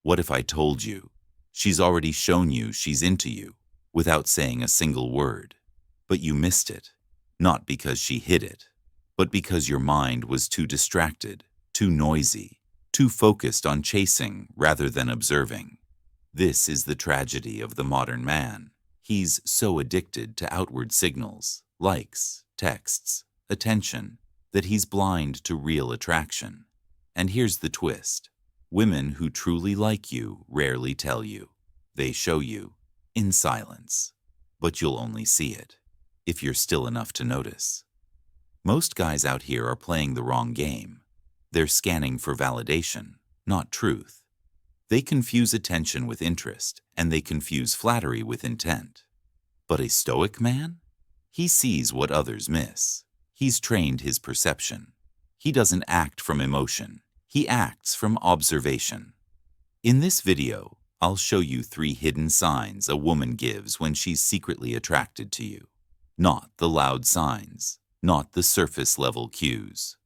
What if I told you? She's already shown you she's into you without saying a single word. But you missed it, not because she hid it, but because your mind was too distracted, too noisy, too focused on chasing rather than observing. This is the tragedy of the modern man. He's so addicted to outward signals, likes, texts, attention, that he's blind to real attraction. And here's the twist. Women who truly like you rarely tell you. They show you, in silence. But you'll only see it, if you're still enough to notice. Most guys out here are playing the wrong game. They're scanning for validation, not truth. They confuse attention with interest, and they confuse flattery with intent. But a Stoic man? He sees what others miss. He's trained his perception. He doesn't act from emotion. He acts from observation. In this video, I'll show you 3 hidden signs a woman gives when she's secretly attracted to you. Not the loud signs, not the surface-level cues.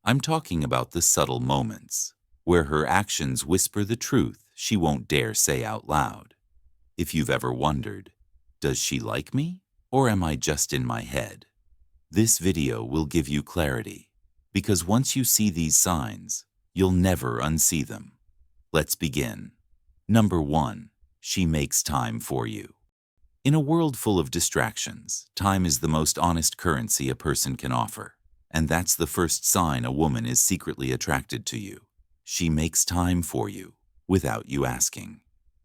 I'm talking about the subtle moments, where her actions whisper the truth she won't dare say out loud. If you've ever wondered, does she like me, or am I just in my head? This video will give you clarity, because once you see these signs, you'll never unsee them. Let's begin. Number 1, she makes time for you. In a world full of distractions, time is the most honest currency a person can offer. And that's the first sign a woman is secretly attracted to you. She makes time for you, without you asking.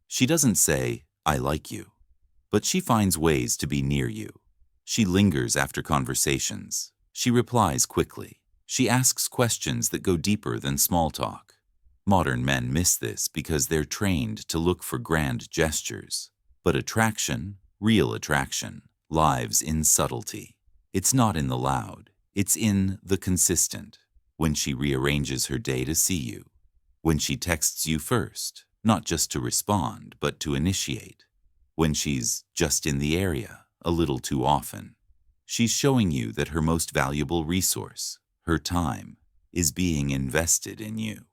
She doesn't say, "I like you," but she finds ways to be near you. She lingers after conversations. She replies quickly. She asks questions that go deeper than small talk. Modern men miss this because they're trained to look for grand gestures. But attraction, real attraction, lives in subtlety. It's not in the loud. It's in the consistent. When she rearranges her day to see you. When she texts you first, not just to respond, but to initiate. When she's just in the area, a little too often. She's showing you that her most valuable resource, her time, is being invested in you.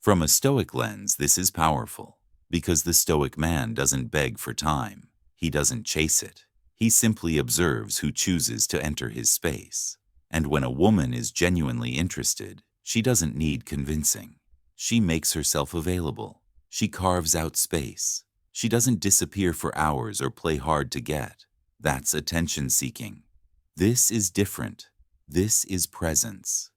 From a Stoic lens, this is powerful, because the Stoic man doesn't beg for time. He doesn't chase it. He simply observes who chooses to enter his space. And when a woman is genuinely interested, she doesn't need convincing. She makes herself available. She carves out space. She doesn't disappear for hours or play hard to get. That's attention-seeking. This is different. This is presence.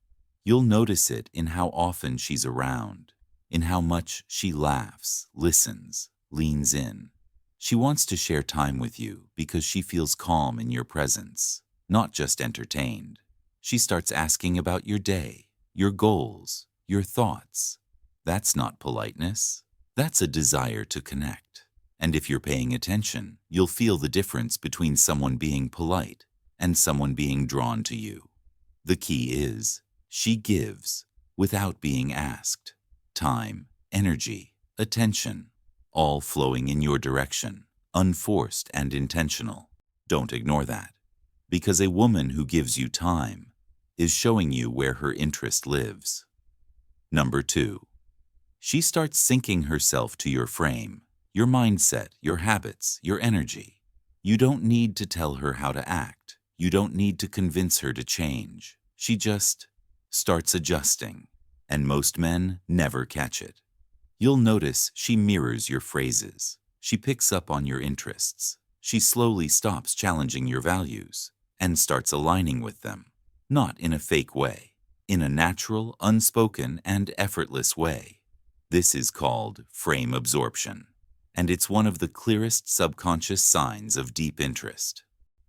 You'll notice it in how often she's around, in how much she laughs, listens, leans in. She wants to share time with you because she feels calm in your presence, not just entertained. She starts asking about your day, your goals, your thoughts. That's not politeness. That's a desire to connect. And if you're paying attention, you'll feel the difference between someone being polite and someone being drawn to you. The key is, she gives without being asked. Time, energy, attention, all flowing in your direction, unforced and intentional. Don't ignore that, because a woman who gives you time is showing you where her interest lives. Number 2, she starts syncing herself to your frame, your mindset, your habits, your energy. You don't need to tell her how to act. You don't need to convince her to change. She just starts adjusting, and most men never catch it. You'll notice she mirrors your phrases. She picks up on your interests. She slowly stops challenging your values and starts aligning with them, not in a fake way, in a natural, unspoken, and effortless way. This is called frame absorption, and it's one of the clearest subconscious signs of deep interest.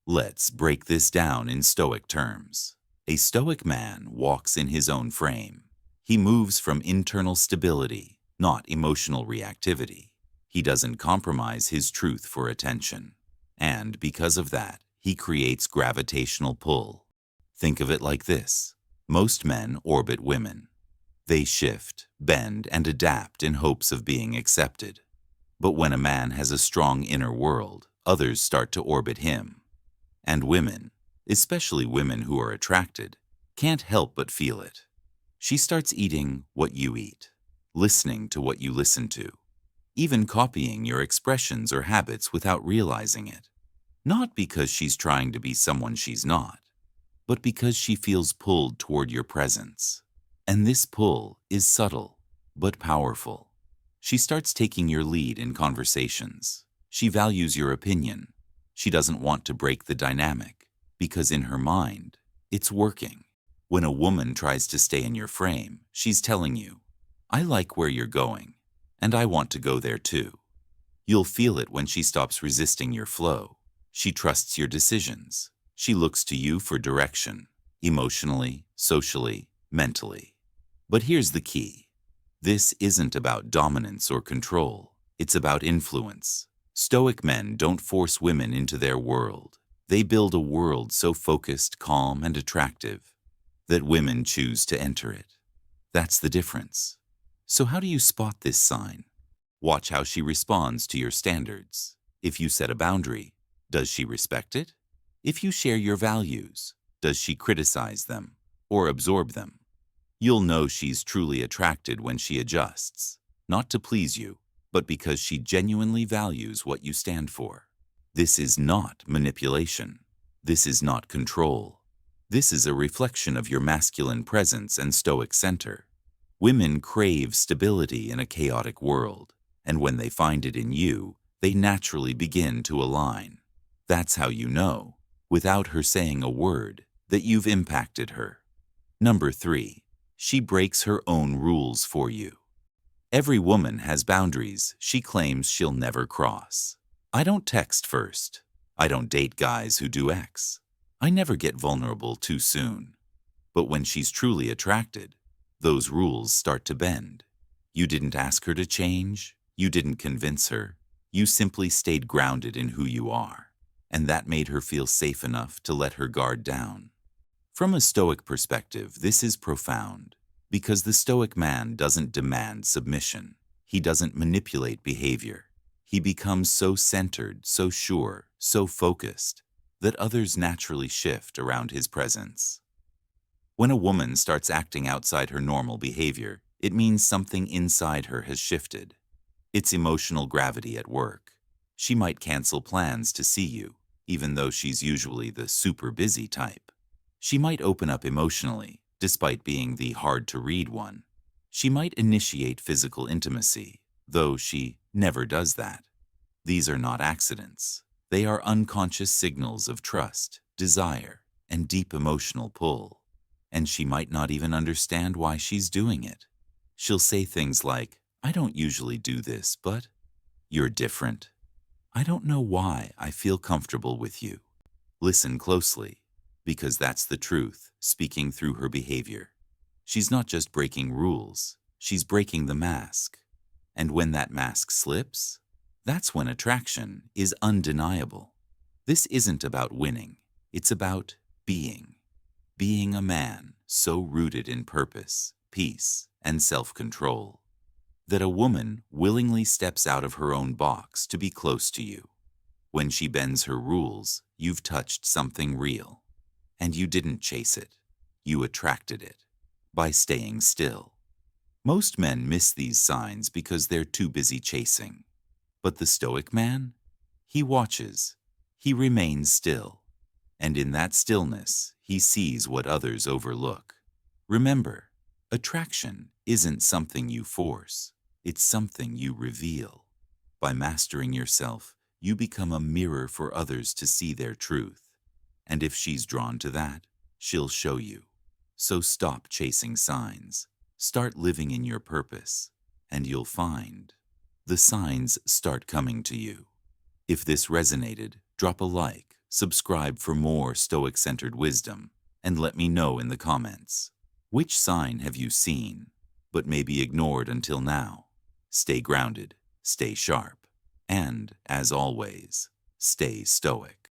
Let's break this down in Stoic terms. A Stoic man walks in his own frame. He moves from internal stability, not emotional reactivity. He doesn't compromise his truth for attention. And because of that, he creates gravitational pull. Think of it like this. Most men orbit women. They shift, bend, and adapt in hopes of being accepted. But when a man has a strong inner world, others start to orbit him. And women, especially women who are attracted, can't help but feel it. She starts eating what you eat, listening to what you listen to, even copying your expressions or habits without realizing it. Not because she's trying to be someone she's not, but because she feels pulled toward your presence. And this pull is subtle, but powerful. She starts taking your lead in conversations. She values your opinion. She doesn't want to break the dynamic, because in her mind, it's working. When a woman tries to stay in your frame, she's telling you, I like where you're going, and I want to go there too. You'll feel it when she stops resisting your flow. She trusts your decisions. She looks to you for direction, emotionally, socially, mentally. But here's the key. This isn't about dominance or control. It's about influence. Stoic men don't force women into their world. They build a world so focused, calm, and attractive that women choose to enter it. That's the difference. So how do you spot this sign? Watch how she responds to your standards. If you set a boundary, does she respect it? If you share your values, does she criticize them or absorb them? You'll know she's truly attracted when she adjusts, not to please you, but because she genuinely values what you stand for. This is not manipulation. This is not control. This is a reflection of your masculine presence and stoic center. Women crave stability in a chaotic world, and when they find it in you, they naturally begin to align. That's how you know, without her saying a word, that you've impacted her. Number 3, she breaks her own rules for you. Every woman has boundaries she claims she'll never cross. I don't text first. I don't date guys who do X. I never get vulnerable too soon. But when she's truly attracted, those rules start to bend. You didn't ask her to change. You didn't convince her. You simply stayed grounded in who you are. And that made her feel safe enough to let her guard down. From a Stoic perspective, this is profound, because the Stoic man doesn't demand submission. He doesn't manipulate behavior. He becomes so centered, so sure, so focused, that others naturally shift around his presence. When a woman starts acting outside her normal behavior, it means something inside her has shifted. It's emotional gravity at work. She might cancel plans to see you, even though she's usually the super busy type. She might open up emotionally, despite being the hard-to-read one. She might initiate physical intimacy, though she never does that. These are not accidents. They are unconscious signals of trust, desire, and deep emotional pull. And she might not even understand why she's doing it. She'll say things like, I don't usually do this, but you're different. I don't know why I feel comfortable with you. Listen closely, because that's the truth speaking through her behavior. She's not just breaking rules, she's breaking the mask. And when that mask slips, that's when attraction is undeniable. This isn't about winning, it's about being. Being a man so rooted in purpose, peace, and self-control that a woman willingly steps out of her own box to be close to you. When she bends her rules, you've touched something real. And you didn't chase it, you attracted it by staying still. Most men miss these signs because they're too busy chasing. But the Stoic man? He watches, he remains still. And in that stillness, he sees what others overlook. Remember, attraction isn't something you force, it's something you reveal. By mastering yourself, you become a mirror for others to see their truth. And if she's drawn to that, she'll show you. So stop chasing signs. Start living in your purpose, and you'll find the signs start coming to you. If this resonated, drop a like, subscribe for more Stoic-centered wisdom, and let me know in the comments. Which sign have you seen, but maybe ignored until now? Stay grounded, stay sharp, and, as always, stay stoic.